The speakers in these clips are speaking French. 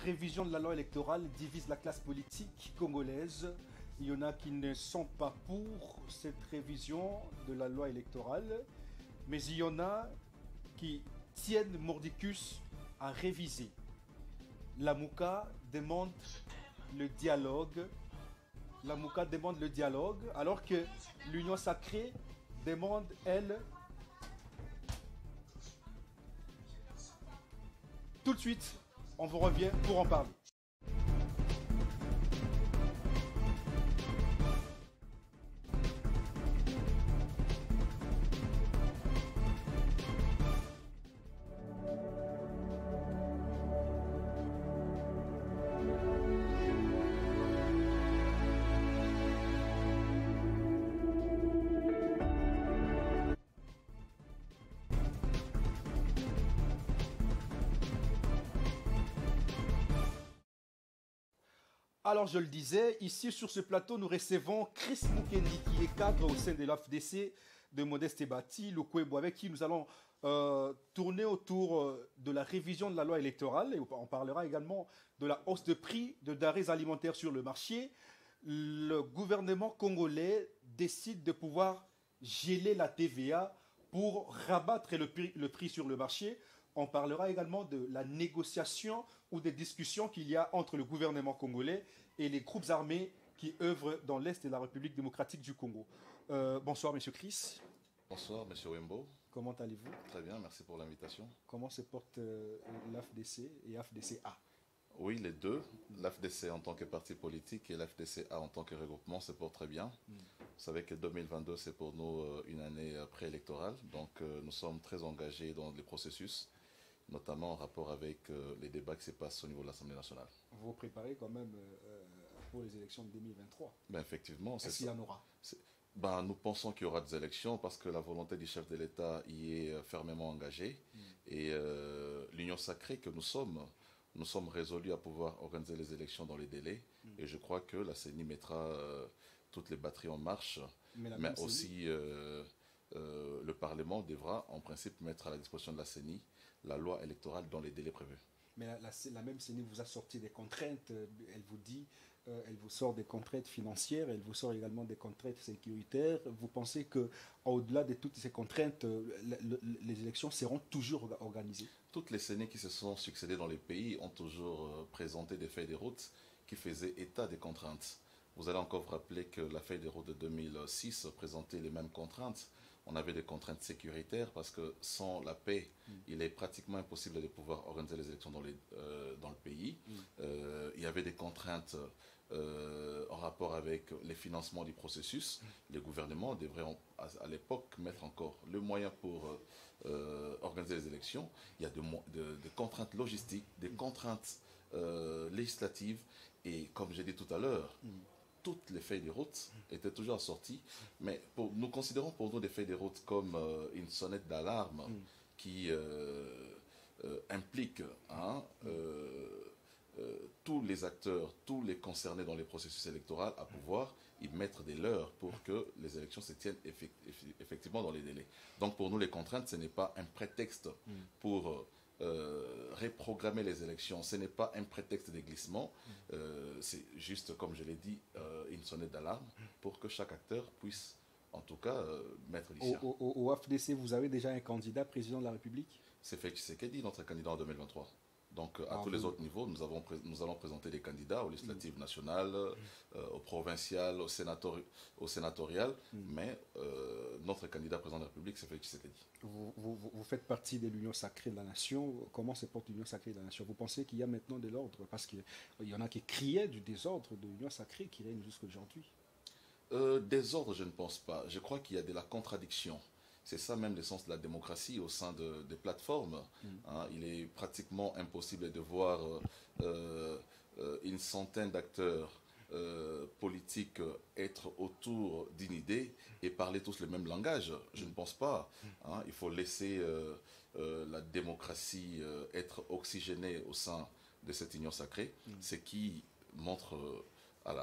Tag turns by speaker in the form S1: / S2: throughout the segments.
S1: révision de la loi électorale divise la classe politique congolaise. Il y en a qui ne sont pas pour cette révision de la loi électorale, mais il y en a qui tiennent mordicus à réviser. La Mouka demande le dialogue. La Mouka demande le dialogue, alors que l'Union sacrée demande, elle, tout de suite, on vous revient pour en parler. Alors je le disais, ici sur ce plateau, nous recevons Chris Mukendi, qui est cadre au sein de l'AFDC de Modeste Bati, Lukwebo, avec qui nous allons tourner autour de la révision de la loi électorale. Et on parlera également de la hausse de prix de denrées alimentaires sur le marché. Le gouvernement congolais décide de pouvoir geler la TVA pour rabattre le prix sur le marché. On parlera également de la négociation ou des discussions qu'il y a entre le gouvernement congolais et les groupes armés qui œuvrent dans l'Est de la République démocratique du Congo. Bonsoir, Monsieur Chris.
S2: Bonsoir, Monsieur Wembo.
S1: Comment allez-vous?
S2: Très bien, merci pour l'invitation.
S1: Comment se porte l'AFDC et AFDC-A?
S2: Oui, les deux. L'AFDC en tant que parti politique et l'AFDC-A en tant que regroupement se portent très bien. Vous savez que 2022, c'est pour nous une année préélectorale. Donc, nous sommes très engagés dans les processus, notamment en rapport avec les débats qui se passent au niveau de l'Assemblée nationale.
S1: Vous vous préparez quand même pour les élections de 2023.
S2: Ben, effectivement, c'est ça.
S1: Est-ce qu'il y en aura?
S2: Ben, nous pensons qu'il y aura des élections parce que la volonté du chef de l'État y est fermement engagée. Et l'union sacrée que nous sommes résolus à pouvoir organiser les élections dans les délais. Et je crois que la CENI mettra toutes les batteries en marche. Mais aussi, le Parlement devra, en principe, mettre à la disposition de la CENI la loi électorale dans les délais prévus.
S1: Mais la même CENI vous a sorti des contraintes, elle vous dit, elle vous sort des contraintes financières, elle vous sort également des contraintes sécuritaires. Vous pensez qu'au-delà de toutes ces contraintes, les élections seront toujours organisées?
S2: Toutes les CENI qui se sont succédées dans les pays ont toujours présenté des feuilles de route qui faisaient état des contraintes. Vous allez encore vous rappeler que la feuille de route de 2006 présentait les mêmes contraintes. On avait des contraintes sécuritaires parce que sans la paix, il est pratiquement impossible de pouvoir organiser les élections dans le pays. Il y avait des contraintes en rapport avec les financements du processus. Les gouvernements devraient à l'époque mettre encore le moyen pour organiser les élections. Il y a des contraintes logistiques, des contraintes législatives et comme j'ai dit tout à l'heure, toutes les feuilles de route étaient toujours assorties, mais nous considérons pour nous des feuilles de route comme une sonnette d'alarme qui implique tous les acteurs, tous les concernés dans les processus électoraux à pouvoir y mettre des leurs pour que les élections se tiennent effectivement dans les délais. Donc pour nous, les contraintes, ce n'est pas un prétexte pour reprogrammer les élections. Ce n'est pas un prétexte de glissement, c'est juste, comme je l'ai dit, une sonnette d'alarme pour que chaque acteur puisse, en tout cas, mettre les siens.
S1: Au AFDC, vous avez déjà un candidat président de la République?
S2: C'est Félix Tshisekedi, notre candidat en 2023. Donc, à tous les autres niveaux, nous allons présenter des candidats aux législatives nationales, aux provinciales, au sénatorial, mais notre candidat président de la République, c'est Félix Tshisekedi.
S1: Vous faites partie de l'Union sacrée de la nation. Comment se porte l'Union sacrée de la nation? Vous pensez qu'il y a maintenant de l'ordre? Parce qu'il y en a qui criaient du désordre de l'Union sacrée qui règne jusqu'à aujourd'hui.
S2: Désordre, je ne pense pas. Je crois qu'il y a de la contradiction. C'est ça même l'essence de la démocratie au sein des plateformes. Il est pratiquement impossible de voir une centaine d'acteurs politiques être autour d'une idée et parler tous le même langage. Je ne pense pas. Il faut laisser la démocratie être oxygénée au sein de cette union sacrée, ce qui montre à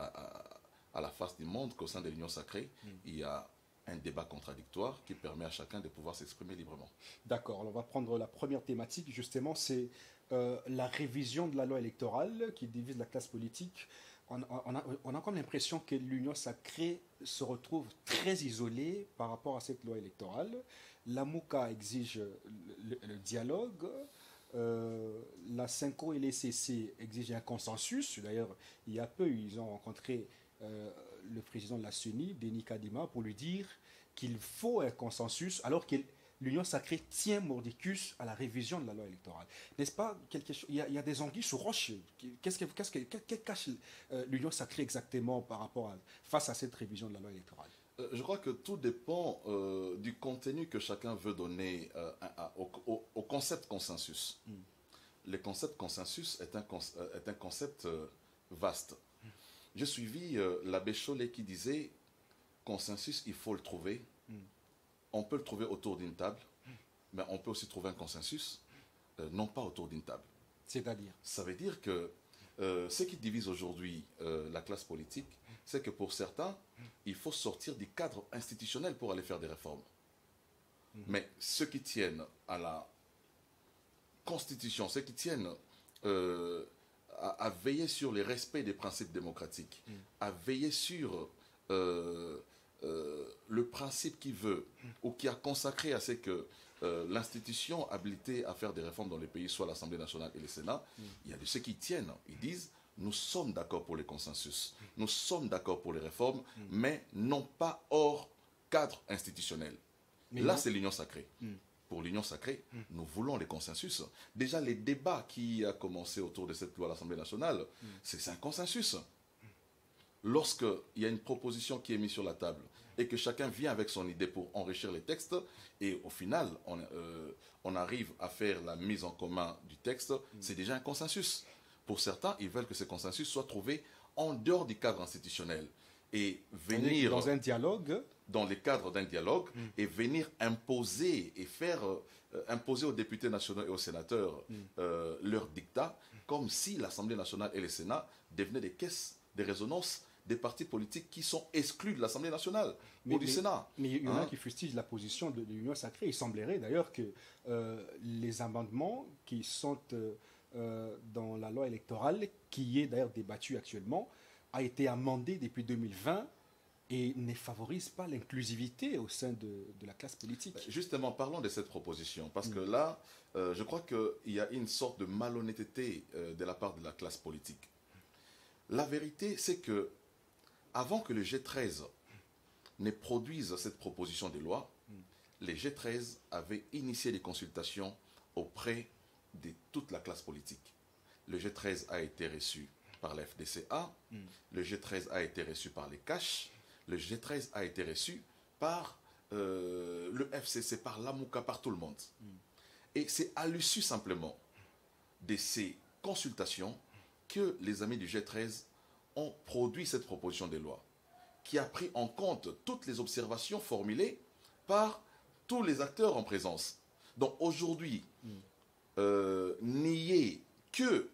S2: la face du monde qu'au sein de l'union sacrée, il y a un débat contradictoire qui permet à chacun de pouvoir s'exprimer librement.
S1: D'accord, on va prendre la première thématique, justement, c'est la révision de la loi électorale qui divise la classe politique. On a comme l'impression que l'Union sacrée se retrouve très isolée par rapport à cette loi électorale. La MOUCA exige le dialogue. La CENCO et les CC exigent un consensus. D'ailleurs, il y a peu, ils ont rencontré le président de la CENI, Denis Kadima, pour lui dire qu'il faut un consensus, alors que l'Union sacrée tient mordicus à la révision de la loi électorale. N'est-ce pas quelque chose, il y a des anguilles sous roche. Que cache l'Union sacrée exactement face à cette révision de la loi électorale?
S2: Je crois que tout dépend du contenu que chacun veut donner au concept consensus. Le concept consensus est un concept vaste. J'ai suivi l'abbé Chollet qui disait consensus, il faut le trouver. On peut le trouver autour d'une table, mais on peut aussi trouver un consensus, non pas autour d'une table.
S1: C'est-à-dire?
S2: Ça veut dire que ce qui divise aujourd'hui la classe politique, c'est que pour certains, il faut sortir du cadre institutionnel pour aller faire des réformes. Mais ceux qui tiennent à la Constitution, ceux qui tiennent à veiller sur le respect des principes démocratiques, à veiller sur le principe qui veut ou qui a consacré à ce que l'institution habilitée à faire des réformes dans les pays, soit l'Assemblée nationale et le Sénat, il y a de ceux qui tiennent, ils disent nous sommes d'accord pour les consensus, nous sommes d'accord pour les réformes, mais non pas hors cadre institutionnel. Mais là, c'est l'union sacrée. Pour l'union sacrée, nous voulons les consensus. Déjà, les débats qui ont commencé autour de cette loi à l'Assemblée nationale, c'est un consensus. Lorsqu'il y a une proposition qui est mise sur la table et que chacun vient avec son idée pour enrichir les textes, et au final, on arrive à faire la mise en commun du texte, c'est déjà un consensus. Pour certains, ils veulent que ce consensus soit trouvé en dehors du cadre institutionnel et venir
S1: dans un dialogue,
S2: dans le cadre d'un dialogue, et venir imposer et faire imposer aux députés nationaux et aux sénateurs leur dictat, comme si l'Assemblée nationale et le Sénat devenaient des caisses de résonance des partis politiques qui sont exclus de l'Assemblée nationale ou du Sénat.
S1: Mais il y en a qui fustigent la position de l'Union sacrée. Il semblerait d'ailleurs que les amendements qui sont dans la loi électorale, qui est d'ailleurs débattue actuellement, a été amendé depuis 2020 et ne favorise pas l'inclusivité au sein de la classe politique.
S2: Justement, parlons de cette proposition, parce que là, je crois qu'il y a une sorte de malhonnêteté de la part de la classe politique. La vérité, c'est que avant que le G13 ne produise cette proposition de loi, les G13 avaient initié des consultations auprès de toute la classe politique. Le G13 a été reçu par la FDCA, le G13 a été reçu par les CACH, le G13 a été reçu par le FCC, par l'AMOUCA, par tout le monde. Et c'est à l'issue simplement de ces consultations que les amis du G13 ont produit cette proposition de loi, qui a pris en compte toutes les observations formulées par tous les acteurs en présence. Donc aujourd'hui, nier que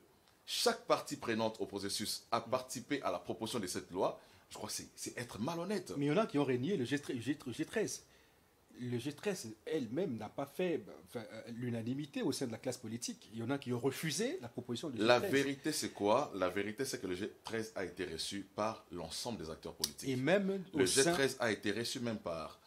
S2: chaque partie prenante au processus a participé à la proposition de cette loi, je crois que c'est être malhonnête.
S1: Mais il y en a qui ont renié le G13. Le G13 elle-même n'a pas fait l'unanimité au sein de la classe politique. Il y en a qui ont refusé la proposition du G13.
S2: La vérité, c'est quoi? La vérité, c'est que le G13 a été reçu par l'ensemble des acteurs politiques.
S1: Et même
S2: le G13 a été reçu même par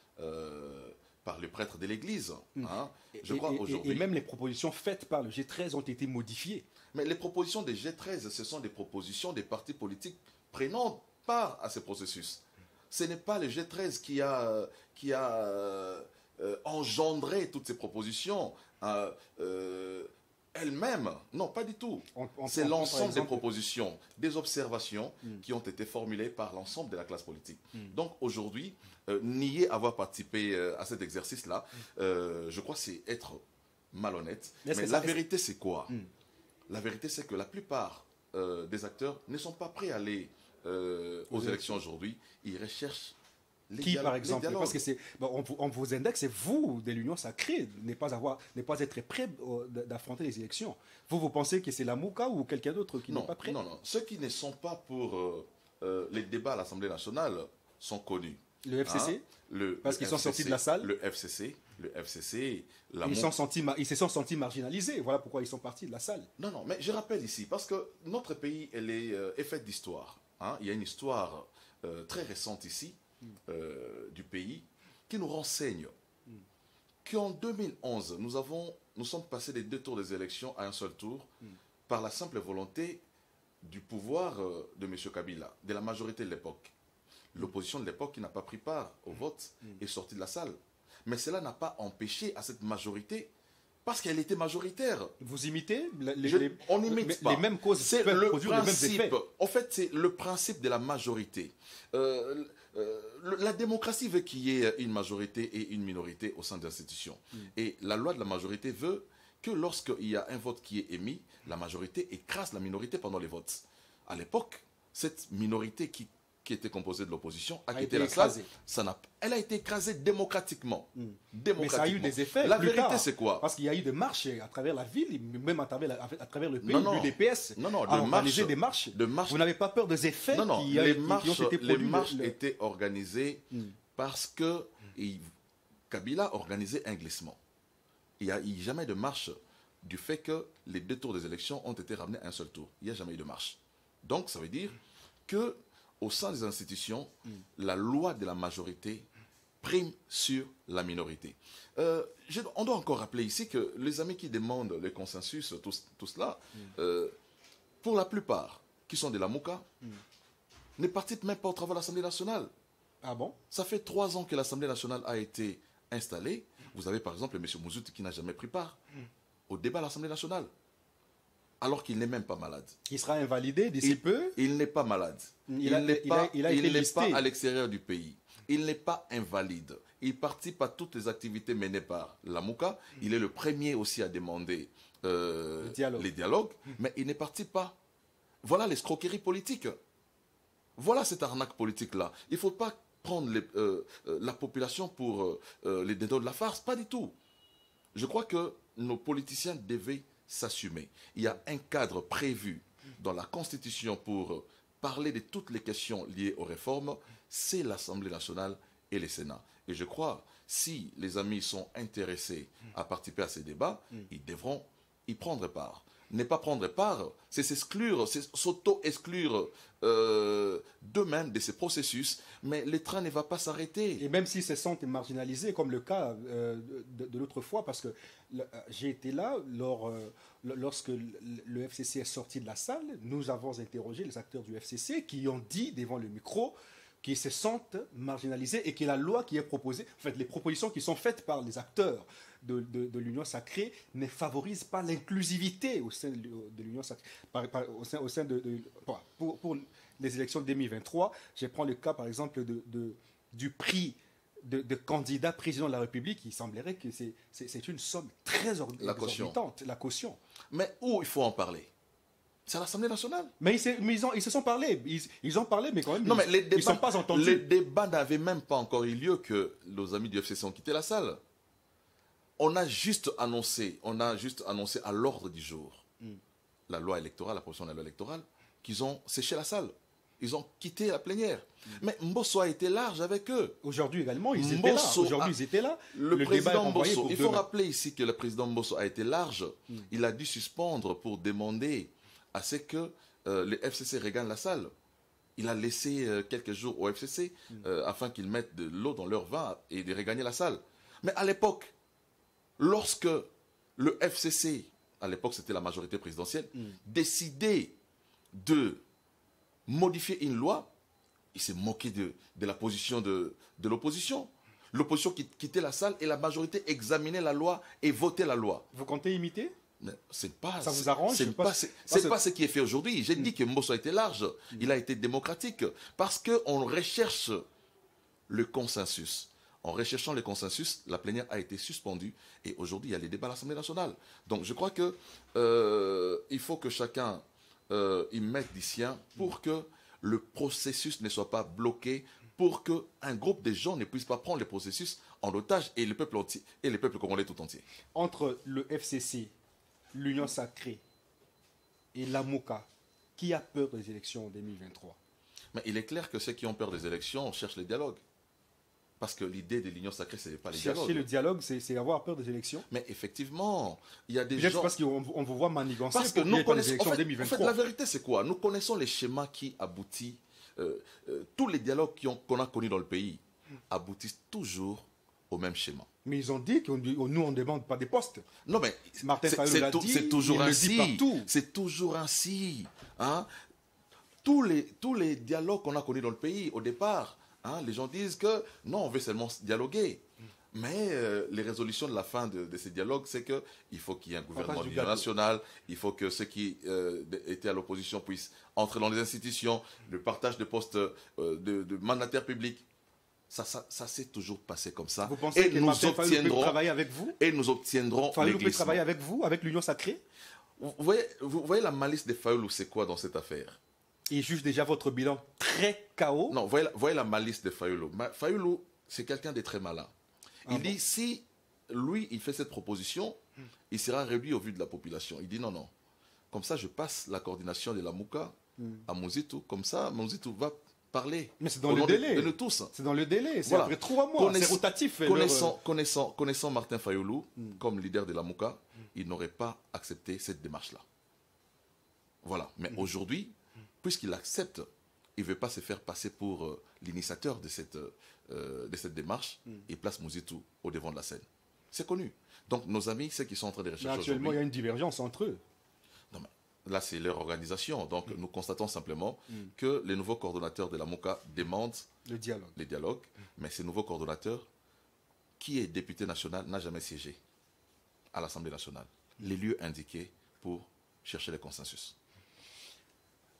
S2: les prêtres de l'Église. Hein.
S1: Et même les propositions faites par le G13 ont été modifiées.
S2: Mais les propositions des G13, ce sont des propositions des partis politiques prenant part à ce processus. Ce n'est pas le G13 qui a engendré toutes ces propositions elles-mêmes. Non, pas du tout. C'est l'ensemble des propositions, des observations qui ont été formulées par l'ensemble de la classe politique. Donc aujourd'hui, nier avoir participé à cet exercice-là, je crois que c'est être malhonnête. Mais la vérité, c'est quoi? La vérité, c'est que la plupart des acteurs ne sont pas prêts à aller aux élections aujourd'hui. Ils recherchent
S1: qui, par exemple? Parce que on vous indexe, c'est vous, de l'Union sacrée, ne pas être prêt d'affronter les élections. Vous pensez que c'est la MOUCA ou quelqu'un d'autre qui n'est pas prêt?
S2: Non. Ceux qui ne sont pas pour les débats à l'Assemblée nationale sont connus.
S1: Le FCC? Parce qu'ils sont sortis de la salle.
S2: Le FCC,
S1: Ils se sont sentis marginalisés. Voilà pourquoi ils sont partis de la salle.
S2: Non, non, mais je rappelle ici, parce que notre pays, est fait d'histoire. Hein. Il y a une histoire très récente ici, du pays, qui nous renseigne qu'en 2011, nous sommes passés des 2 tours des élections à un seul tour, par la simple volonté du pouvoir de M. Kabila, de la majorité de l'époque. L'opposition de l'époque qui n'a pas pris part au vote est sortie de la salle. Mais cela n'a pas empêché à cette majorité, parce qu'elle était majoritaire.
S1: Vous imitez
S2: on n'imite pas.
S1: Les mêmes causes
S2: c'est
S1: peuvent
S2: le
S1: produire
S2: principe,
S1: les mêmes effets.
S2: En fait, c'est le principe de la majorité. La démocratie veut qu'il y ait une majorité et une minorité au sein de l'institution. Et la loi de la majorité veut que lorsqu'il y a un vote qui est émis, la majorité écrase la minorité pendant les votes. À l'époque, cette minorité qui était composée de l'opposition a quitté la salle. Elle a été écrasée démocratiquement.
S1: Mais ça a eu des effets.
S2: La vérité, c'est quoi?
S1: Parce qu'il y a eu des marches à travers la ville, même à travers le pays. L'UDPS
S2: a
S1: organisé des marches. Vous n'avez pas peur des effets qui ont été produits?
S2: Les marches étaient organisées parce que Kabila organisait un glissement. Il n'y a eu jamais de marche du fait que les 2 tours des élections ont été ramenés à un seul tour. Il n'y a jamais eu de marche. Donc, ça veut dire que au sein des institutions, la loi de la majorité prime sur la minorité. On doit encore rappeler ici que les amis qui demandent le consensus, tout cela, pour la plupart, qui sont de la Mouka, ne participent même pas au travail de l'Assemblée nationale.
S1: Ah bon?
S2: Ça fait 3 ans que l'Assemblée nationale a été installée. Vous avez par exemple M. Mouzout qui n'a jamais pris part au débat à l'Assemblée nationale, alors qu'il n'est même pas malade.
S1: Il sera invalidé d'ici peu.
S2: Il n'est pas malade. Il n'est pas à l'extérieur du pays. Il n'est pas invalide. Il participe à toutes les activités menées par la Mouka. Il est le premier aussi à demander les dialogues, mais il ne participe pas. Voilà l'escroquerie politique. Voilà cette arnaque politique-là. Il ne faut pas prendre la population pour les dédos de la farce. Pas du tout. Je crois que nos politiciens devaient s'assumer. Il y a un cadre prévu dans la Constitution pour parler de toutes les questions liées aux réformes. C'est l'Assemblée nationale et le Sénat. Et je crois, si les amis sont intéressés à participer à ces débats, ils devront y prendre part. Ne pas prendre part, c'est s'exclure, c'est s'auto-exclure d'eux-mêmes de ces processus, mais le train ne va pas s'arrêter.
S1: Et même s'ils se sentent marginalisés, comme le cas de l'autre fois, parce que j'ai été là lorsque le FCC est sorti de la salle, nous avons interrogé les acteurs du FCC qui ont dit devant le micro qu'ils se sentent marginalisés et que la loi qui est proposée, en fait, les propositions qui sont faites par les acteurs de l'Union sacrée ne favorisent pas l'inclusivité au sein de l'Union sacrée. Pour les élections de 2023, je prends le cas, par exemple, du prix de candidat président de la République. Il semblerait que c'est une somme très exorbitante, la caution.
S2: Mais où il faut en parler? C'est à l'Assemblée nationale.
S1: Mais ils se sont parlé. Ils ont parlé, mais quand même, ils ne sont pas entendus.
S2: Les débats n'avaient même pas encore eu lieu que nos amis du FCC ont quitté la salle. On a juste annoncé à l'ordre du jour la loi électorale, la proposition de la loi électorale, qu'ils ont séché la salle. Ils ont quitté la plénière. Mais Mbosso a été large avec eux.
S1: Aujourd'hui également, ils étaient là.
S2: Le président Mbosso, il faut rappeler ici que le président Mbosso a été large. Il a dû suspendre pour demander à ce que le FCC regagne la salle. Il a laissé quelques jours au FCC afin qu'ils mettent de l'eau dans leur vin et de regagner la salle. Mais à l'époque, lorsque le FCC, à l'époque c'était la majorité présidentielle, décidait de modifier une loi, il s'est moqué de la position de l'opposition. L'opposition quittait la salle et la majorité examinait la loi et votait la loi.
S1: Vous comptez imiter?
S2: Ça
S1: vous arrange?
S2: C'est pas ce qui est fait aujourd'hui. J'ai dit que Mbosso a été large, il a été démocratique, parce qu'on recherche le consensus. En recherchant le consensus, la plénière a été suspendue et aujourd'hui il y a les débats à l'Assemblée nationale. Donc je crois que il faut que chacun y mette du sien pour que le processus ne soit pas bloqué, pour qu'un groupe de gens ne puisse pas prendre le processus en otage et le peuple entier, et le peuple congolais tout entier.
S1: Entre le FCC, l'Union sacrée et la Mouka, qui a peur des élections en 2023?
S2: Mais il est clair que ceux qui ont peur des élections cherchent le dialogue. Parce que l'idée de l'union sacrée, ce n'est pas les
S1: Chercher
S2: dialogues.
S1: le dialogue, c'est avoir peur des élections.
S2: Mais effectivement, il y a des
S1: Peut-être
S2: gens...
S1: parce qu'on vous voit manigancer
S2: Parce que
S1: pour
S2: nous
S1: les
S2: connaissons...
S1: élections
S2: En
S1: en
S2: fait,
S1: 2023.
S2: la vérité, c'est quoi? Nous connaissons les schémas qui aboutissent... tous les dialogues qu'on a connus dans le pays aboutissent toujours au même schéma.
S1: Mais ils ont dit que nous, on ne demande pas des postes.
S2: Non, mais
S1: Martin Fayulu l'a dit,
S2: c'est toujours
S1: il le dit
S2: ainsi.
S1: partout.
S2: C'est toujours ainsi. Hein? Tous les dialogues qu'on a connus dans le pays, au départ, hein, les gens disent que non, on veut seulement dialoguer. Mais les résolutions de la fin de ces dialogues, c'est qu'il faut qu'il y ait un gouvernement d'union nationale, il faut que ceux qui étaient à l'opposition puissent entrer dans les institutions, le partage de postes de mandataires publics. Ça s'est toujours passé comme ça.
S1: Vous pensez que Martin Fayulu peut travailler avec vous?
S2: Et nous obtiendrons
S1: Fayulu peut travailler avec vous, avec l'Union sacrée?
S2: Vous voyez la malice de Fayulu, c'est quoi dans cette affaire?
S1: Il juge déjà votre bilan très chaos.
S2: Non, voyez la malice de Fayulu. Fayulu, c'est quelqu'un de très malin. Il dit, si lui, il fait cette proposition, il sera réduit au vu de la population. Il dit, non, non. Comme ça, je passe la coordination de la Mouka à Mouzitou. Comme ça, Mouzitou va parler.
S1: Mais c'est dans le délai.
S2: De nous tous.
S1: C'est dans le délai. C'est
S2: Voilà.
S1: après 3 mois. C'est rotatif.
S2: Connaissant Martin Fayulu comme leader de la Mouka, il n'aurait pas accepté cette démarche-là. Voilà. Mais aujourd'hui, puisqu'il accepte, il ne veut pas se faire passer pour l'initiateur de cette démarche, il place Mouzitou au devant de la scène. C'est connu. Donc nos amis, ceux qui sont en train de rechercher
S1: actuellement, il y a une divergence entre eux.
S2: Non, mais là, c'est leur organisation. Donc nous constatons simplement que les nouveaux coordonnateurs de la MOCA demandent
S1: les
S2: dialogues. Mais ces nouveaux coordonnateurs, qui est député national, n'a jamais siégé à l'Assemblée nationale. Les lieux indiqués pour chercher le consensus.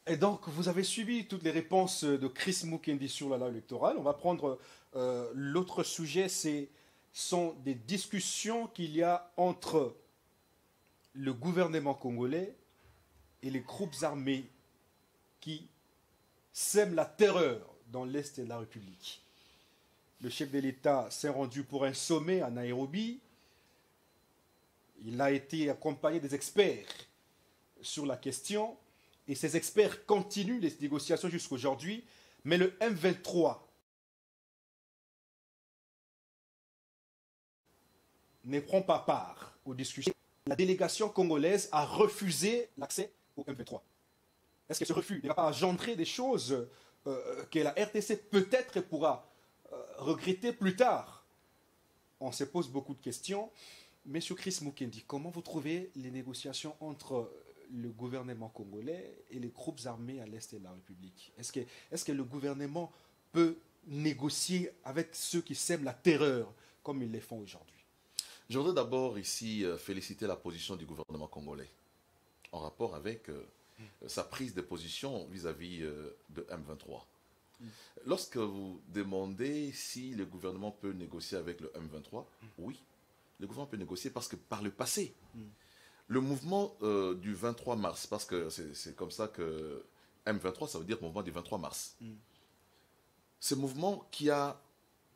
S1: Et donc, vous avez suivi toutes les réponses de Chris Mukendi sur la loi électorale. On va prendre l'autre sujet, sont des discussions qu'il y a entre le gouvernement congolais et les groupes armés qui sèment la terreur dans l'Est de la République. Le chef de l'État s'est rendu pour un sommet à Nairobi. Il a été accompagné des experts sur la question. Et ces experts continuent les négociations jusqu'à aujourd'hui, mais le M23 ne prend pas part aux discussions. La délégation congolaise a refusé l'accès au M23. Est-ce que ce refus ne va pas engendrer des choses que la RTC peut-être pourra regretter plus tard? On se pose beaucoup de questions. Monsieur Chris Mukendi, comment vous trouvez les négociations entre le gouvernement congolais et les groupes armés à l'Est de la République? Est-ce que le gouvernement peut négocier avec ceux qui sèment la terreur comme ils le font aujourd'hui?
S2: Je voudrais d'abord ici féliciter la position du gouvernement congolais en rapport avec sa prise de position vis-à-vis de M23. Lorsque vous demandez si le gouvernement peut négocier avec le M23, oui, le gouvernement peut négocier parce que par le passé, le mouvement du 23 mars, parce que c'est comme ça que M23, ça veut dire mouvement du 23 mars. Ce mouvement qui a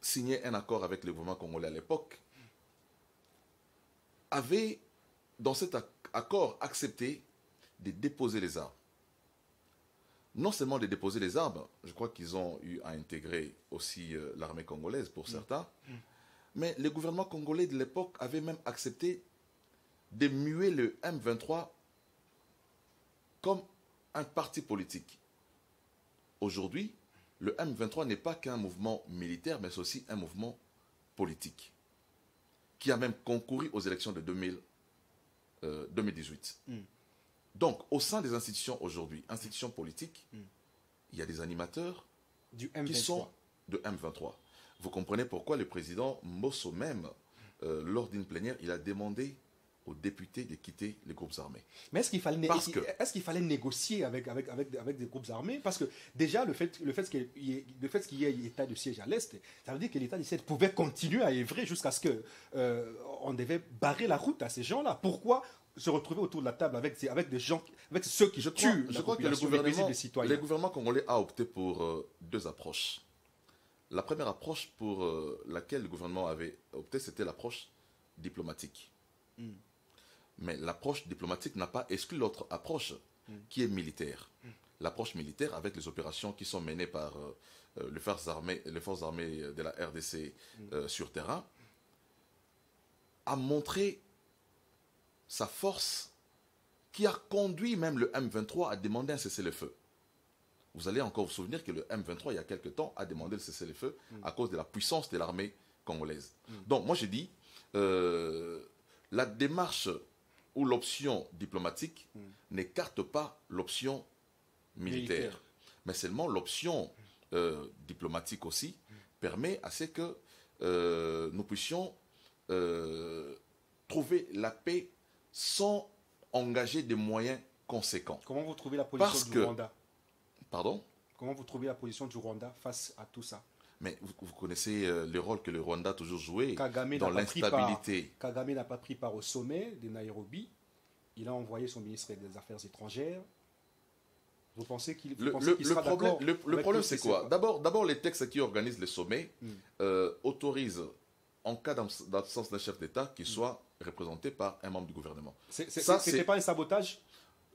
S2: signé un accord avec le gouvernement congolais à l'époque, avait, dans cet accord, accepté de déposer les armes. Non seulement de déposer les armes, je crois qu'ils ont eu à intégrer aussi l'armée congolaise pour certains, mais le gouvernement congolais de l'époque avait même accepté de muer le M23 comme un parti politique. Aujourd'hui, le M23 n'est pas qu'un mouvement militaire, mais c'est aussi un mouvement politique, qui a même concouru aux élections de 2018. Donc, au sein des institutions aujourd'hui, institutions politiques, il y a des animateurs qui sont de M23. Vous comprenez pourquoi le président Mosso même, lors d'une plénière, il a demandé aux députés de quitter les groupes armés.
S1: Mais est-ce qu'il fallait négocier avec des groupes armés? Parce que déjà, le fait qu'il y ait état de siège à l'Est, ça veut dire que l'état de siège pouvait continuer à œuvrer jusqu'à ce qu'on devait barrer la route à ces gens-là. Pourquoi se retrouver autour de la table avec des gens, avec ceux qui tuent
S2: je crois que le gouvernement congolais a opté pour deux approches. La première approche pour laquelle le gouvernement avait opté, c'était l'approche diplomatique. Mais l'approche diplomatique n'a pas exclu l'autre approche qui est militaire. L'approche militaire avec les opérations qui sont menées par les forces armées de la RDC sur terrain, a montré sa force qui a conduit même le M23 à demander un cessez-le-feu. Vous allez encore vous souvenir que le M23, il y a quelque temps, a demandé le cessez-le-feu à cause de la puissance de l'armée congolaise. Donc, moi, j'ai dit, la démarche ou l'option diplomatique n'écarte pas l'option militaire. Mais seulement l'option diplomatique aussi permet à ce que nous puissions trouver la paix sans engager des moyens conséquents.
S1: Comment vous trouvez la position du Rwanda?
S2: Pardon?
S1: Comment vous trouvez la position du Rwanda face à tout ça?
S2: Mais vous connaissez le rôle que le Rwanda a toujours joué
S1: Kagame
S2: dans l'instabilité.
S1: Kagame n'a pas pris part au sommet de Nairobi. Il a envoyé son ministre des Affaires étrangères. Vous pensez qu'il sera d'accord?
S2: Le problème, c'est quoi? D'abord, les textes qui organisent les sommets autorisent, en cas d'absence d'un chef d'État, qu'il soit représenté par un membre du gouvernement.
S1: C'était pas un sabotage?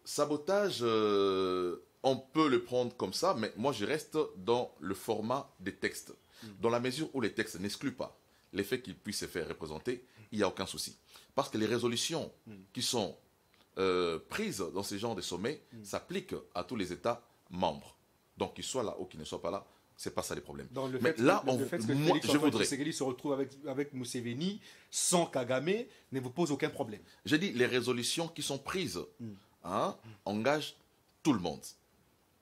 S2: Sabotage, on peut le prendre comme ça, mais moi je reste dans le format des textes. Dans la mesure où les textes n'excluent pas l'effet qu'il puisse se faire représenter, il n'y a aucun souci. Parce que les résolutions qui sont prises dans ce genre de sommets s'appliquent à tous les États membres. Donc qu'ils soient là ou qu'ils ne soient pas là, c'est pas ça les problèmes.
S1: Mais là, le fait que je voudrais Tshisekedi se retrouve avec Museveni sans Kagame ne vous pose aucun problème.
S2: J'ai dit les résolutions qui sont prises engagent tout le monde.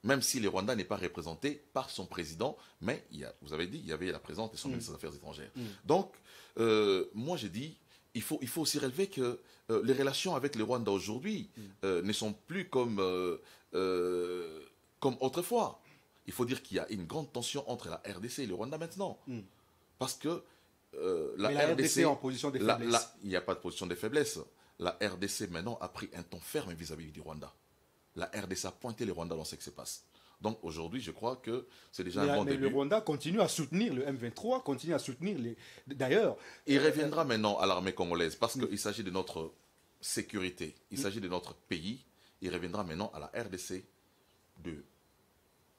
S2: Même si le Rwanda n'est pas représenté par son président, mais vous avez dit, il y avait la présence de son ministre des Affaires étrangères. Donc, moi j'ai dit, il faut aussi relever que les relations avec le Rwanda aujourd'hui ne sont plus comme autrefois. Il faut dire qu'il y a une grande tension entre la RDC et le Rwanda maintenant. Parce que
S1: la RDC est en position de faiblesse.
S2: Il n'y a pas de position de faiblesse. La RDC maintenant a pris un ton ferme vis-à-vis du Rwanda. La RDC a pointé le Rwanda dans ce qui se passe. Donc aujourd'hui, je crois que c'est déjà un bon début.
S1: Mais le Rwanda continue à soutenir le M23, continue à soutenir les... D'ailleurs...
S2: Il reviendra maintenant à l'armée congolaise parce qu'il s'agit de notre sécurité, il s'agit de notre pays. Il reviendra maintenant à la RDC de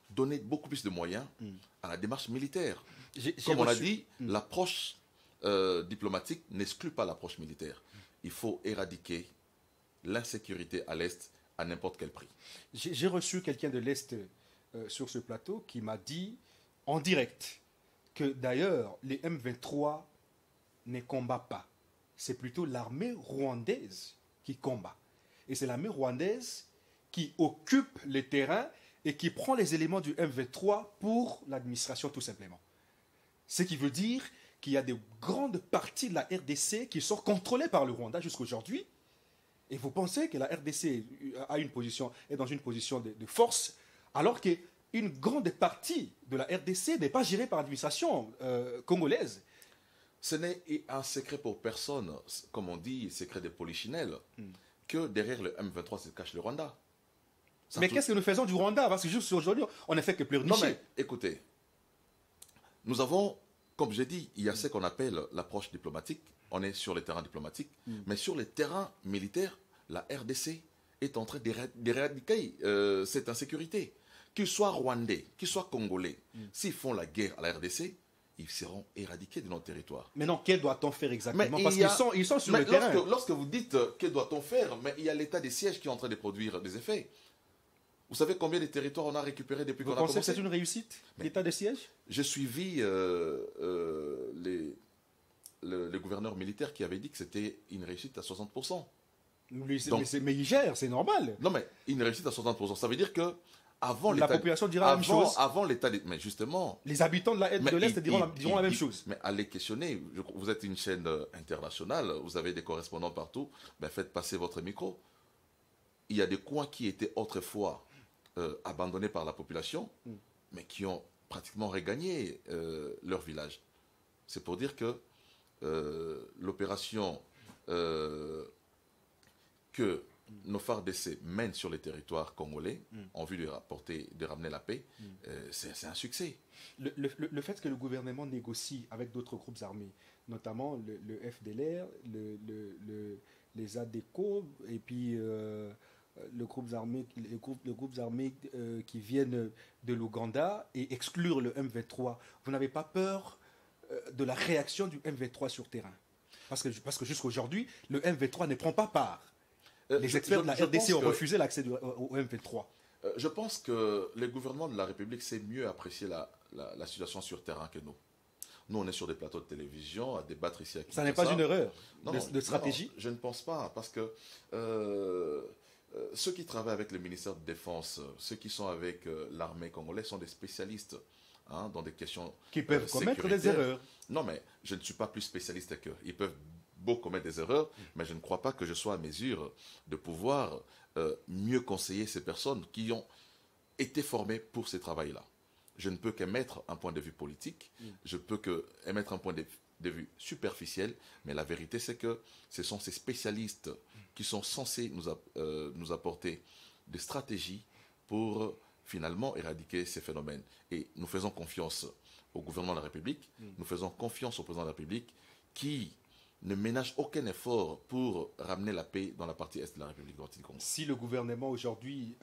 S2: donner beaucoup plus de moyens à la démarche militaire. Comme on l'a dit, l'approche diplomatique n'exclut pas l'approche militaire. Il faut éradiquer l'insécurité à l'Est à n'importe quel prix.
S1: J'ai reçu quelqu'un de l'Est sur ce plateau qui m'a dit en direct que d'ailleurs les M23 ne combattent pas. C'est plutôt l'armée rwandaise qui combat. Et c'est l'armée rwandaise qui occupe les terrains et qui prend les éléments du M23 pour l'administration tout simplement. Ce qui veut dire qu'il y a de grandes parties de la RDC qui sont contrôlées par le Rwanda jusqu'à aujourd'hui. Et vous pensez que la RDC est dans une position de force, alors qu'une grande partie de la RDC n'est pas gérée par l'administration congolaise.
S2: Ce n'est un secret pour personne, comme on dit, secret des polichinelles, que derrière le M23 se cache le Rwanda.
S1: Mais qu'est-ce que nous faisons du Rwanda? Parce que juste aujourd'hui, on n'a fait que pleurnicher.
S2: Non mais, écoutez, nous avons, comme j'ai dit, il y a ce qu'on appelle l'approche diplomatique. On est sur les terrains diplomatiques. Mais sur les terrains militaires, la RDC est en train d'éradiquer cette insécurité. Qu'ils soient rwandais, qu'ils soient congolais, s'ils font la guerre à la RDC, ils seront éradiqués de notre territoire.
S1: Mais non, que doit-on faire exactement? Parce qu'ils sont sur le terrain.
S2: Lorsque vous dites que doit-on faire, mais il y a l'état des sièges qui est en train de produire des effets. Vous savez combien de territoires on a récupéré depuis qu'on a commencé?
S1: Vous pensez que c'est une réussite, l'état des sièges?
S2: J'ai suivi le gouverneur militaire qui avait dit que c'était une réussite à 60%.
S1: Mais il gère, c'est normal.
S2: Non, mais une réussite à 60%, ça veut dire que
S1: la population dira la même chose.
S2: Avant l'état, mais justement,
S1: les habitants de l'Est diront la même chose.
S2: Mais allez questionner. Vous êtes une chaîne internationale, vous avez des correspondants partout. Ben faites passer votre micro. Il y a des coins qui étaient autrefois abandonnés par la population, mais qui ont pratiquement regagné leur village. C'est pour dire que l'opération que nos FARDC mènent sur les territoires congolais en vue de ramener la paix, c'est un succès.
S1: Le fait que le gouvernement négocie avec d'autres groupes armés, notamment le FDLR, les ADECO et puis les groupes armés qui viennent de l'Ouganda et exclure le M23. Vous n'avez pas peur de la réaction du M23 sur terrain? Parce que jusqu'à aujourd'hui, le M23 ne prend pas part. Les experts de la RDC ont refusé l'accès au M23.
S2: Je pense que le gouvernement de la République sait mieux apprécier la situation sur terrain que nous. Nous, on est sur des plateaux de télévision à débattre ici à Kinshasa.
S1: Ça n'est pas une erreur de stratégie?
S2: Non, je ne pense pas, parce que ceux qui travaillent avec le ministère de Défense, ceux qui sont avec l'armée congolaise sont des spécialistes dans des questions
S1: qui peuvent commettre des erreurs.
S2: Non, mais je ne suis pas plus spécialiste qu'eux. Ils peuvent beau commettre des erreurs, mais je ne crois pas que je sois à mesure de pouvoir mieux conseiller ces personnes qui ont été formées pour ce travail-là. Je ne peux qu'émettre un point de vue politique, je peux qu'émettre un point de vue superficiel, mais la vérité c'est que ce sont ces spécialistes qui sont censés nous apporter des stratégies pour finalement éradiquer ces phénomènes. Et nous faisons confiance au gouvernement de la République, nous faisons confiance au président de la République qui ne ménage aucun effort pour ramener la paix dans la partie est de la République démocratique du Congo.
S1: Si le gouvernement aujourd'hui,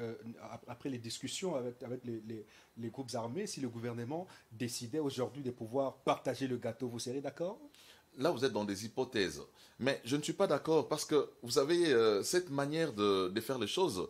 S1: après les discussions avec les groupes armés, si le gouvernement décidait aujourd'hui de pouvoir partager le gâteau, vous serez d'accord?
S2: Là, vous êtes dans des hypothèses. Mais je ne suis pas d'accord parce que, vous savez, cette manière de faire les choses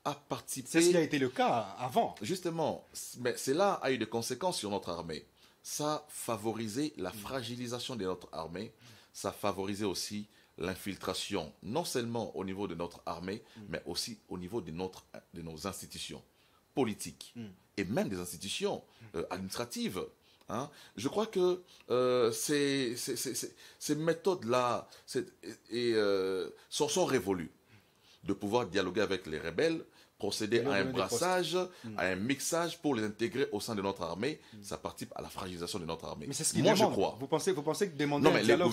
S2: a participé...
S1: C'est ce qui a été le cas avant.
S2: Justement, mais cela a eu des conséquences sur notre armée. Ça a favorisé la fragilisation de notre armée. Ça favorisait aussi l'infiltration, non seulement au niveau de notre armée, mais aussi au niveau de nos institutions politiques et même des institutions administratives. Je crois que ces méthodes-là sont révolues. De pouvoir dialoguer avec les rebelles, procéder à un brassage, à un mixage pour les intégrer au sein de notre armée, ça participe à la fragilisation de notre armée.
S1: Mais c'est ce qu'ils
S2: demandent.
S1: Je crois. Vous pensez que demander
S2: un dialogue,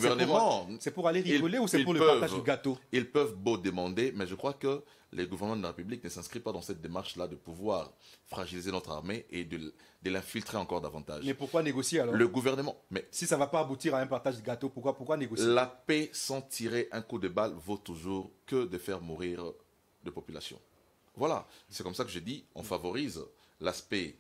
S1: c'est pour aller rigoler ou c'est pour le partage du gâteau?
S2: Ils peuvent beau demander, mais je crois que les gouvernements de la République ne s'inscrivent pas dans cette démarche-là de pouvoir fragiliser notre armée et de l'infiltrer encore davantage.
S1: Mais pourquoi négocier alors?
S2: Le gouvernement... Mais
S1: si ça ne va pas aboutir à un partage du gâteau, pourquoi négocier?
S2: La paix sans tirer un coup de balle vaut toujours que de faire mourir de population. Voilà, c'est comme ça que je dis, on favorise l'aspect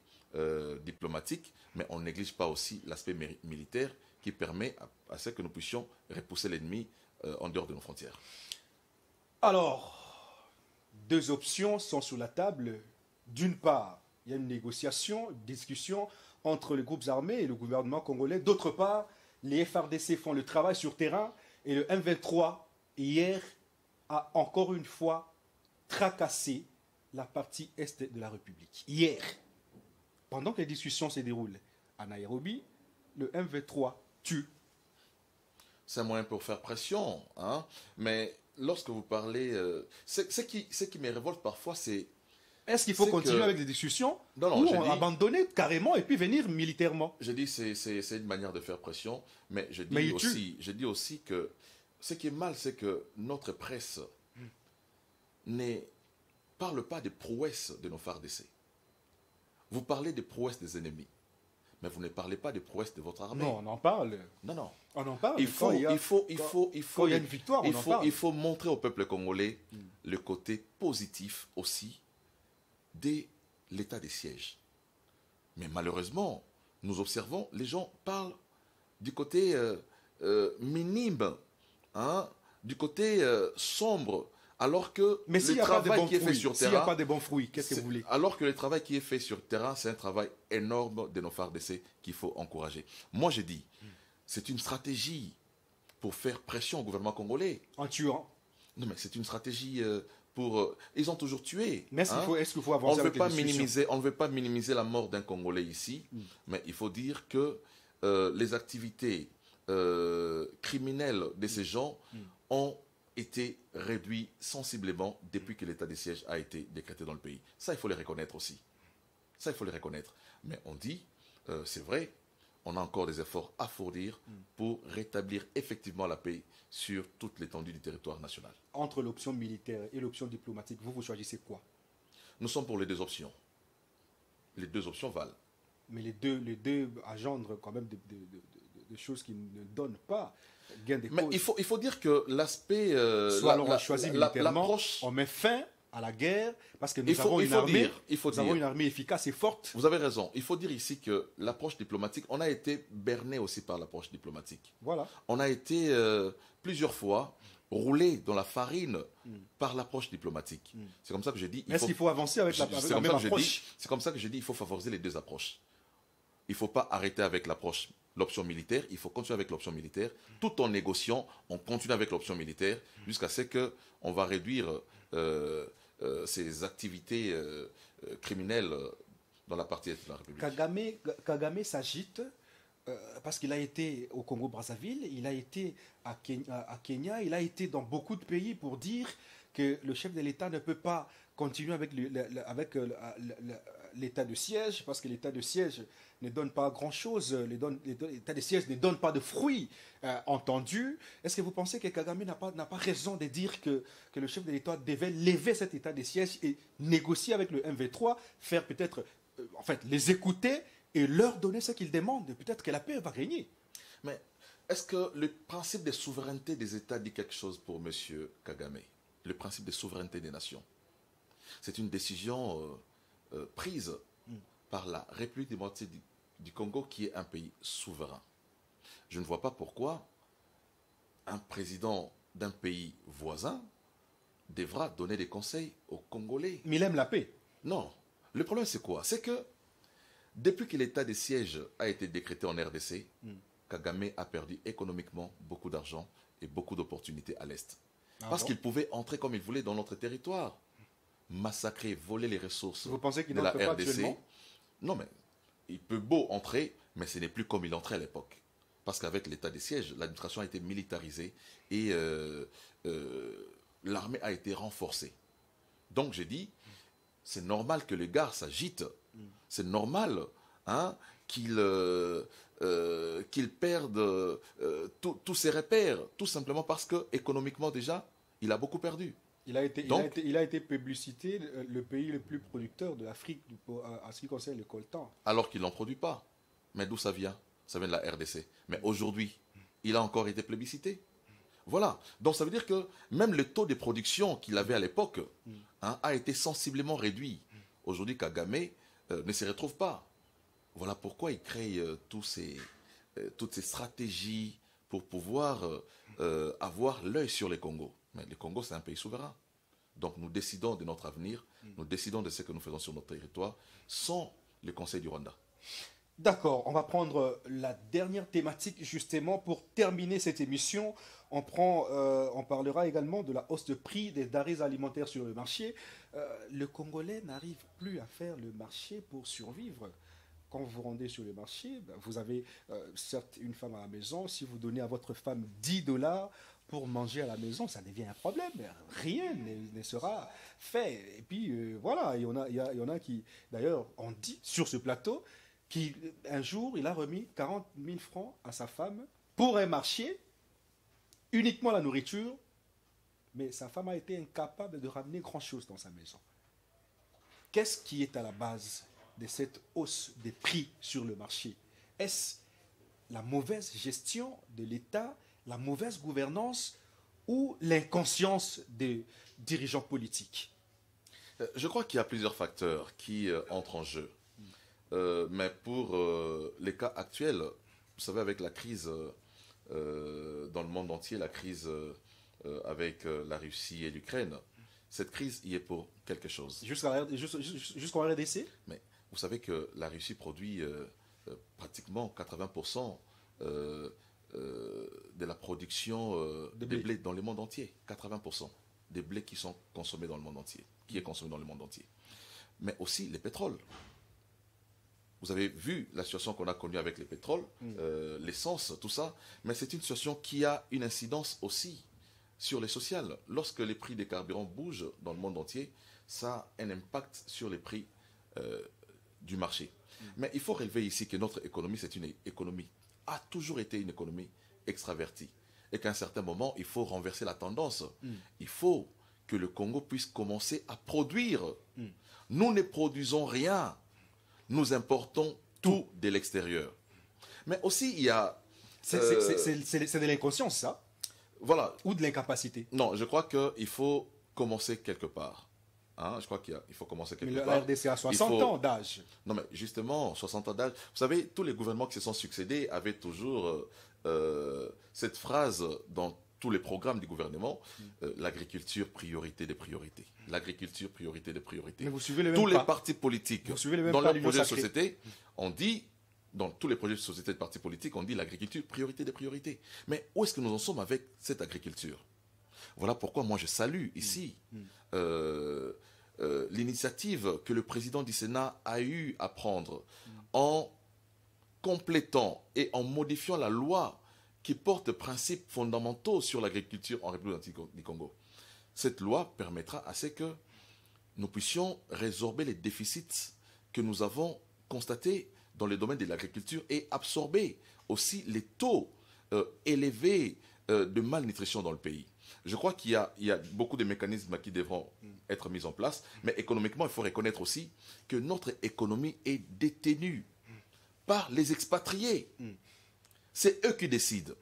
S2: diplomatique, mais on ne néglige pas aussi l'aspect militaire qui permet à ce que nous puissions repousser l'ennemi en dehors de nos frontières.
S1: Alors, deux options sont sur la table. D'une part, il y a une négociation, une discussion entre les groupes armés et le gouvernement congolais. D'autre part, les FARDC font le travail sur terrain et le M23, hier, a encore une fois tracassé la partie est de la République. Hier, pendant que les discussions se déroulent à Nairobi, le M23 tue.
S2: C'est un moyen pour faire pression, mais lorsque vous parlez... ce qui me révolte parfois, c'est...
S1: Est-ce qu'il faut continuer avec des discussions ou abandonner carrément et puis venir militairement?
S2: Je dis c'est une manière de faire pression, mais je dis aussi que ce qui est mal, c'est que notre presse ne parle pas des prouesses de nos FARDC. Vous parlez des prouesses des ennemis, mais vous ne parlez pas des prouesses de votre armée.
S1: Non, on en parle.
S2: Non.
S1: On en parle.
S2: Il faut
S1: y a une victoire,
S2: il faut montrer au peuple congolais le côté positif aussi de l'état des sièges. Mais malheureusement, nous observons, les gens parlent du côté minime, du côté sombre, alors que le travail qui est fait sur terrain...
S1: S'il n'y a pas de bons fruits, qu'est-ce que vous voulez?
S2: Alors que le travail qui est fait sur terrain, c'est un travail énorme de nos FARDC qu'il faut encourager. Moi, je dis, c'est une stratégie pour faire pression au gouvernement congolais.
S1: En tuant?
S2: Non, mais c'est une stratégie pour... ils ont toujours tué.
S1: Mais est-ce qu'il faut avancer avec les discussions?
S2: On ne veut pas minimiser la mort d'un Congolais ici, mais il faut dire que les activités criminelles de ces gens ont été réduites sensiblement depuis que l'état de siège a été décrété dans le pays. Ça, il faut les reconnaître aussi. Ça, il faut les reconnaître. Mais on dit, c'est vrai, on a encore des efforts à fournir pour rétablir effectivement la paix sur toute l'étendue du territoire national.
S1: Entre l'option militaire et l'option diplomatique, vous choisissez quoi?
S2: Nous sommes pour les deux options. Les deux options valent.
S1: Mais les deux engendrent quand même des choses qui ne donnent pas gain de cause.
S2: Mais il faut dire que l'aspect...
S1: soit alors on choisit militairement, on met fin à la guerre, parce que nous
S2: Il faut
S1: avons une armée efficace et forte.
S2: Vous avez raison. Il faut dire ici que l'approche diplomatique, on a été berné aussi par l'approche diplomatique.
S1: Voilà.
S2: On a été plusieurs fois roulé dans la farine par l'approche diplomatique. C'est comme ça que je dis...
S1: Est-ce qu'il faut avancer avec la même approche?
S2: C'est comme ça que je dis il faut favoriser les deux approches. Il ne faut pas arrêter avec l'option militaire, il faut continuer avec l'option militaire. Tout en négociant, on continue avec l'option militaire jusqu'à ce qu'on va réduire ces activités criminelles dans la partie est de la République.
S1: Kagame s'agite parce qu'il a été au Congo-Brazzaville, il a été à Kenya, il a été dans beaucoup de pays pour dire que le chef de l'État ne peut pas continuer avec l'état de siège, parce que l'état de siège ne donne pas grand-chose, l'état de siège ne donne pas de fruits entendus. Est-ce que vous pensez que Kagame n'a pas raison de dire que le chef de l'État devait lever cet état de siège et négocier avec le MV3, faire peut-être, les écouter et leur donner ce qu'ils demandent? Peut-être que la paix va régner.
S2: Mais est-ce que le principe de souveraineté des États dit quelque chose pour M. Kagame? Le principe de souveraineté des nations. C'est une décision prise par la République démocratique du Congo, qui est un pays souverain. Je ne vois pas pourquoi un président d'un pays voisin devra donner des conseils aux Congolais.
S1: Mais il aime la paix.
S2: Non. Le problème, c'est quoi? C'est que depuis que l'état de siège a été décrété en RDC, Kagame a perdu économiquement beaucoup d'argent et beaucoup d'opportunités à l'Est. Parce qu'il pouvait entrer comme il voulait dans notre territoire, massacrer, voler les ressources
S1: de
S2: la RDC. Non, mais il peut beau entrer, mais ce n'est plus comme il entrait à l'époque. Parce qu'avec l'état de siège, l'administration a été militarisée et l'armée a été renforcée. Donc j'ai dit, c'est normal que les gars s'agitent. C'est normal qu'il perde tous ses repères, tout simplement parce que économiquement déjà, il a beaucoup perdu.
S1: Il a été publicité le pays le plus producteur de l'Afrique en ce qui concerne le coltan.
S2: Alors qu'il n'en produit pas. Mais d'où ça vient? Ça vient de la RDC. Mais aujourd'hui, il a encore été plébiscité. Voilà. Donc ça veut dire que même le taux de production qu'il avait à l'époque a été sensiblement réduit. Aujourd'hui, Kagame ne se retrouve pas. Voilà pourquoi il crée toutes ces stratégies pour pouvoir avoir l'œil sur les Congos. Mais le Congo, c'est un pays souverain. Donc nous décidons de notre avenir, nous décidons de ce que nous faisons sur notre territoire sans le Conseil du Rwanda.
S1: D'accord, on va prendre la dernière thématique justement pour terminer cette émission. On parlera également de la hausse de prix des denrées alimentaires sur le marché. Le Congolais n'arrive plus à faire le marché pour survivre. Quand vous vous rendez sur le marché, vous avez certes une femme à la maison. Si vous donnez à votre femme $10 pour manger à la maison, ça devient un problème. Rien ne sera fait. Et puis voilà, il y en a qui, d'ailleurs, on dit sur ce plateau, qu'un jour, il a remis 40 000 francs à sa femme pour un marché, uniquement la nourriture, mais sa femme a été incapable de ramener grand-chose dans sa maison. Qu'est-ce qui est à la base de cette hausse des prix sur le marché? Est-ce la mauvaise gestion de l'État, la mauvaise gouvernance ou l'inconscience des dirigeants politiques?
S2: Je crois qu'il y a plusieurs facteurs qui entrent en jeu. Mais pour les cas actuels, vous savez, avec la crise dans le monde entier, la crise avec la Russie et l'Ukraine, cette crise y est pour quelque chose.
S1: Jusqu'en RDC?
S2: Mais vous savez que la Russie produit pratiquement 80% de la production des blés dans le monde entier. 80% des blés qui sont consommés dans le monde entier, qui est consommé dans le monde entier. Mais aussi les pétroles. Vous avez vu la situation qu'on a connue avec les pétroles, l'essence, tout ça. Mais c'est une situation qui a une incidence aussi sur les sociales. Lorsque les prix des carburants bougent dans le monde entier, ça a un impact sur les prix du marché. Mais il faut relever ici que notre économie, c'est une économie, a toujours été une économie extravertie. Et qu'à un certain moment, il faut renverser la tendance. Il faut que le Congo puisse commencer à produire. Nous ne produisons rien. Nous importons tout de l'extérieur. Mais aussi, il y a...
S1: C'est de l'inconscience, ça?
S2: Voilà.
S1: Ou de l'incapacité?
S2: Non, je crois qu'il faut commencer quelque part. Hein, je crois qu'il faut commencer
S1: Mais
S2: quelque
S1: la
S2: part.
S1: RDC a 60 ans d'âge.
S2: Non, mais justement, 60 ans d'âge. Vous savez, tous les gouvernements qui se sont succédés avaient toujours cette phrase dans tous les programmes du gouvernement, l'agriculture, priorité des priorités. L'agriculture, priorité des priorités.
S1: Mais vous suivez les mêmes
S2: Tous les
S1: pas.
S2: partis politiques,
S1: Vous suivez les mêmes
S2: dans
S1: pas
S2: leurs
S1: l'Union
S2: projets de
S1: sacrée.
S2: société, on dit, dans tous les projets de société de partis politiques, on dit l'agriculture, priorité des priorités. Mais où est-ce que nous en sommes avec cette agriculture? Voilà pourquoi moi je salue ici l'initiative que le président du Sénat a eu à prendre en complétant et en modifiant la loi qui porte principes fondamentaux sur l'agriculture en République du Congo. Cette loi permettra à ce que nous puissions résorber les déficits que nous avons constatés dans le domaine de l'agriculture et absorber aussi les taux élevés de malnutrition dans le pays. Je crois qu'il y a beaucoup de mécanismes qui devront être mis en place, mais économiquement, il faut reconnaître aussi que notre économie est détenue par les expatriés. C'est eux qui décident.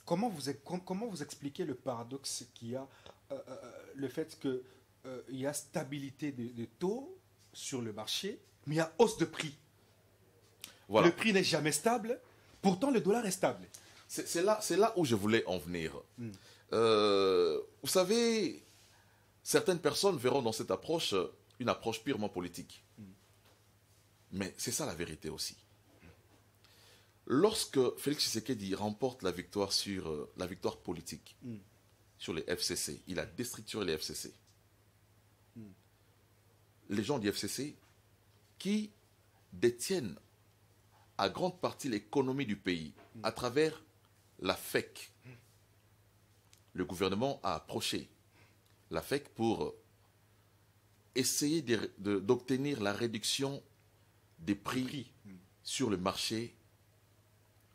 S1: Comment vous expliquez le paradoxe qu'il y a, le fait qu'il y a stabilité de taux sur le marché, mais il y a hausse de prix.
S2: Voilà.
S1: Le prix n'est jamais stable, pourtant le dollar est stable.
S2: C'est là où je voulais en venir. Vous savez, certaines personnes verront dans cette approche une approche purement politique. Mais c'est ça la vérité aussi. Lorsque Félix Tshisekedi remporte la victoire politique sur les FCC, il a déstructuré les FCC. Les gens du FCC qui détiennent à grande partie l'économie du pays à travers la FEC. Le gouvernement a approché la FEC pour essayer d'obtenir la réduction des prix sur le marché,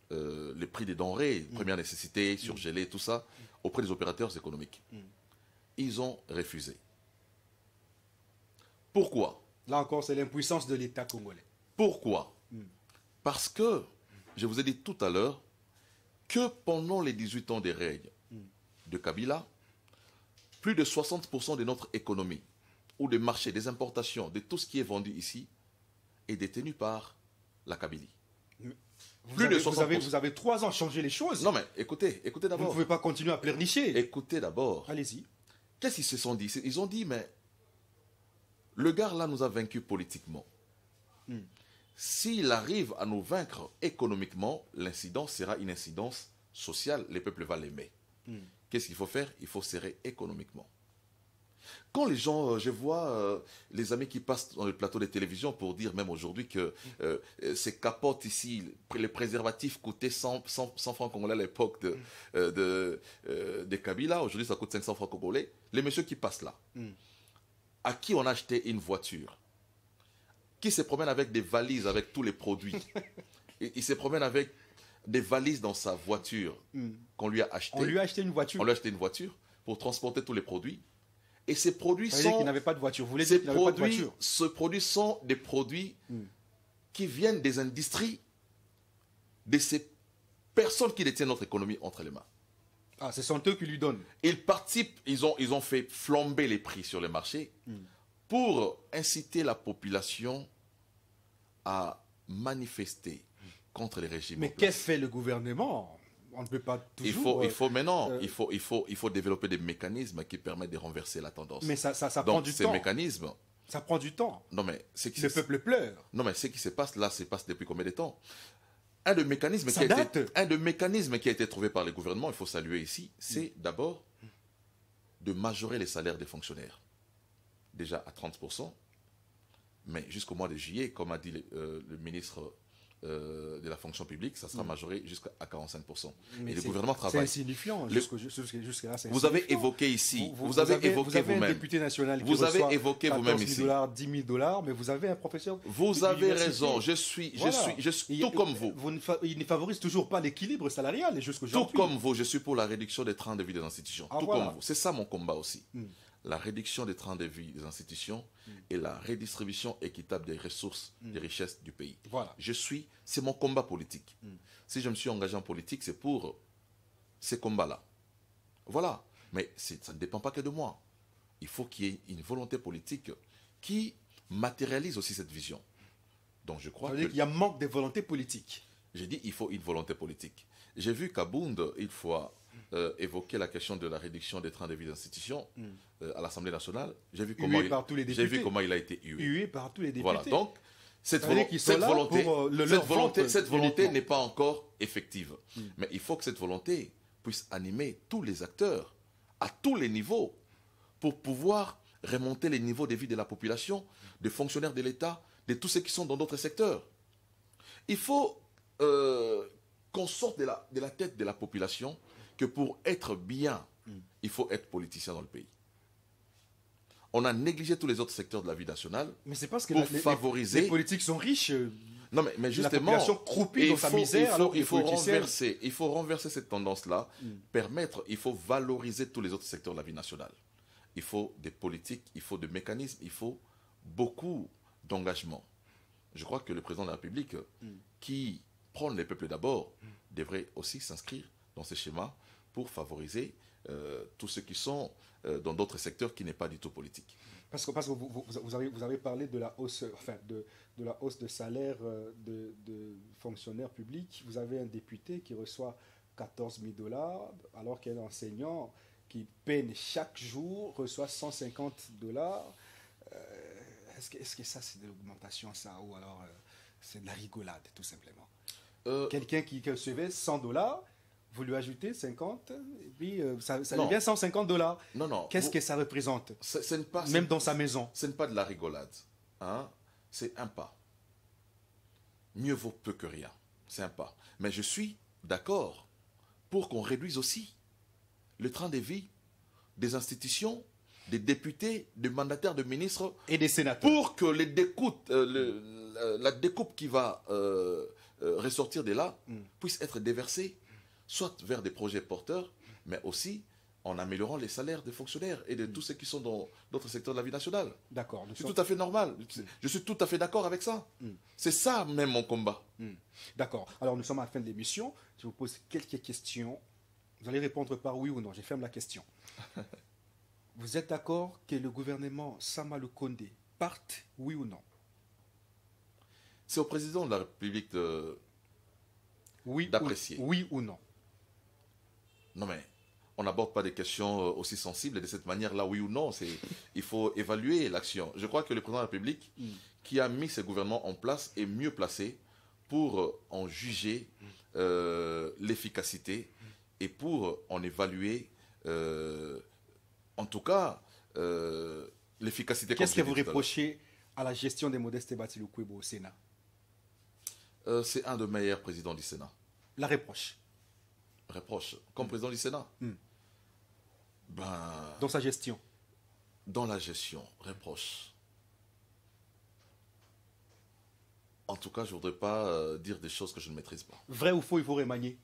S2: les prix des denrées, première nécessité, surgelés, tout ça, auprès des opérateurs économiques. Ils ont refusé. Pourquoi?
S1: Là encore, c'est l'impuissance de l'État congolais.
S2: Pourquoi? Parce que, je vous ai dit tout à l'heure, que pendant les 18 ans de règne de Kabila, plus de 60% de notre économie, ou des marchés, des importations, de tout ce qui est vendu ici, est détenu par la Kabylie.
S1: Vous avez 3 ans changé les choses.
S2: Non mais écoutez
S1: Vous ne
S2: d'abord.
S1: pouvez pas continuer à pleurnicher.
S2: Écoutez d'abord.
S1: Allez-y.
S2: Qu'est-ce qu'ils se sont dit? Ils ont dit, mais le gars là nous a vaincus politiquement. S'il arrive à nous vaincre économiquement, l'incidence sera une incidence sociale, les peuples vont l'aimer. Qu'est-ce qu'il faut faire? Il faut serrer économiquement. Quand les gens, je vois les amis qui passent dans le plateau de télévision pour dire même aujourd'hui que ces capotes ici, les préservatifs coûtaient 100 francs congolais à l'époque de Kabila, aujourd'hui ça coûte 500 francs congolais, les messieurs qui passent là, à qui on a acheté une voiture, qui se promène avec des valises avec tous les produits, il se promène avec des valises dans sa voiture qu'on lui a acheté.
S1: On lui a acheté une voiture.
S2: On lui a acheté une voiture pour transporter tous les produits. Et ces produits
S1: Ça veut dire qu'il n'avait pas de voiture. Vous voulez dire qu'il n'avait pas de voiture.
S2: Ces produits sont des produits qui viennent des industries de ces personnes qui détiennent notre économie entre les mains.
S1: Ah, ce sont eux qui lui donnent.
S2: Ils participent, ils ont fait flamber les prix sur les marchés pour inciter la population à manifester contre les régimes.
S1: Mais qu'est-ce que fait le gouvernement? On ne peut pas toujours...
S2: Il faut développer des mécanismes qui permettent de renverser la tendance.
S1: Mais ça prend du temps.
S2: Ces mécanismes...
S1: Ça prend du temps.
S2: Non, mais
S1: le peuple pleure.
S2: Non, mais ce qui se passe là, se passe depuis combien de temps? Un des mécanismes qui a été trouvé par les gouvernements, il faut saluer ici, c'est d'abord de majorer les salaires des fonctionnaires. Déjà à 30%, mais jusqu'au mois de juillet, comme a dit le ministre de la fonction publique, ça sera majoré jusqu'à 45%.
S1: Mais
S2: et le gouvernement travaille.
S1: C'est insignifiant. Jusqu'à là,
S2: vous avez évoqué ici,
S1: vous avez un député national qui
S2: avez
S1: reçoit
S2: évoqué vous-même ici.
S1: $14 000, $10 000, mais vous avez un professeur.
S2: Vous avez raison, je suis tout comme vous.
S1: Il ne favorise toujours pas l'équilibre salarial jusqu'aujourd'hui.
S2: Tout comme vous, je suis pour la réduction des trains de vie des institutions. Tout comme vous. C'est ça mon combat aussi. La réduction des trains de vie des institutions et la redistribution équitable des ressources, des richesses du pays.
S1: Voilà.
S2: C'est mon combat politique. Si je me suis engagé en politique, c'est pour ces combats-là. Voilà. Mais ça ne dépend pas que de moi. Il faut qu'il y ait une volonté politique qui matérialise aussi cette vision. Donc je crois
S1: qu'il y a un manque de volonté politique.
S2: J'ai dit il faut une volonté politique. J'ai vu qu'Abound, une fois, évoquer la question de la réduction des trains de vie d'institution à l'Assemblée nationale. J'ai vu comment il a été
S1: hué par tous les députés.
S2: Voilà, donc cette volonté n'est pas encore effective. Mais il faut que cette volonté puisse animer tous les acteurs, à tous les niveaux, pour pouvoir remonter les niveaux de vie de la population, des fonctionnaires de l'État, de tous ceux qui sont dans d'autres secteurs. Il faut qu'on sorte de la tête de la population que pour être bien, il faut être politicien dans le pays. On a négligé tous les autres secteurs de la vie nationale.
S1: Mais c'est parce que
S2: les
S1: politiques sont riches.
S2: Non, mais justement,
S1: la population croupie dans sa misère.
S2: Il faut renverser cette tendance-là, il faut valoriser tous les autres secteurs de la vie nationale. Il faut des politiques, il faut des mécanismes, il faut beaucoup d'engagement. Je crois que le président de la République, qui prône les peuples d'abord, devrait aussi s'inscrire dans ce schéma pour favoriser tous ceux qui sont dans d'autres secteurs qui n'est pas du tout politique.
S1: Parce que vous avez parlé de la hausse, de la hausse de salaire de fonctionnaires publics. Vous avez un député qui reçoit 14 000 $, alors qu'un enseignant qui peine chaque jour reçoit 150 $. Est-ce que ça, c'est de l'augmentation, ça, ou alors c'est de la rigolade, tout simplement? Quelqu'un qui recevait 100 $, vous lui ajoutez 50, et puis ça devient 150 $.
S2: Non.
S1: Qu'est-ce que ça représente? Même dans sa maison.
S2: Ce n'est pas de la rigolade. Hein? C'est un pas. Mieux vaut peu que rien. C'est un pas. Mais je suis d'accord pour qu'on réduise aussi le train de vie des institutions, des députés, des mandataires, de ministres
S1: et des sénateurs.
S2: Pour que la découpe qui va ressortir de là puisse être déversée soit vers des projets porteurs, mais aussi en améliorant les salaires des fonctionnaires et de tous ceux qui sont dans d'autres secteurs de la vie nationale.
S1: D'accord.
S2: C'est tout à fait normal. Je suis tout à fait d'accord avec ça. C'est ça même mon combat.
S1: D'accord. Alors nous sommes à la fin de l'émission. Je vous pose quelques questions. Vous allez répondre par oui ou non. Je ferme la question. Vous êtes d'accord que le gouvernement Sama Lukonde parte, oui ou non?
S2: C'est au président de la République d'apprécier.
S1: Oui ou non?
S2: Non, mais on n'aborde pas des questions aussi sensibles de cette manière-là, oui ou non. Il faut évaluer l'action. Je crois que le président de la République, qui a mis ce gouvernement en place, est mieux placé pour en juger l'efficacité et pour en évaluer, en tout cas, l'efficacité.
S1: Qu'est-ce que vous reprochez à la gestion des Modeste Tebati Lukwebo au Sénat?
S2: C'est un des meilleurs présidents du Sénat.
S1: La reproche.
S2: Comme président du Sénat.
S1: Dans sa gestion.
S2: Dans la gestion, reproche. En tout cas, je ne voudrais pas dire des choses que je ne maîtrise pas.
S1: Vrai ou faux, il faut remanier?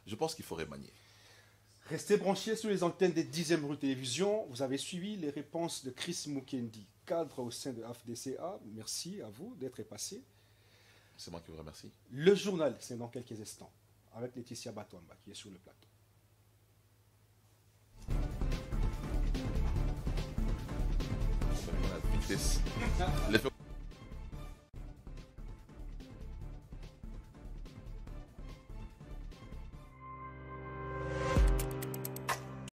S2: Je pense qu'il faut remanier.
S1: Restez branchés sur les antennes des 10e rue Télévision. Vous avez suivi les réponses de Chris Mukendi, cadre au sein de AFDCA. Merci à vous d'être passé.
S2: C'est moi qui vous remercie.
S1: Le journal, c'est dans quelques instants, avec Laetitia Batouamba qui est sur le plateau.
S2: La vitesse.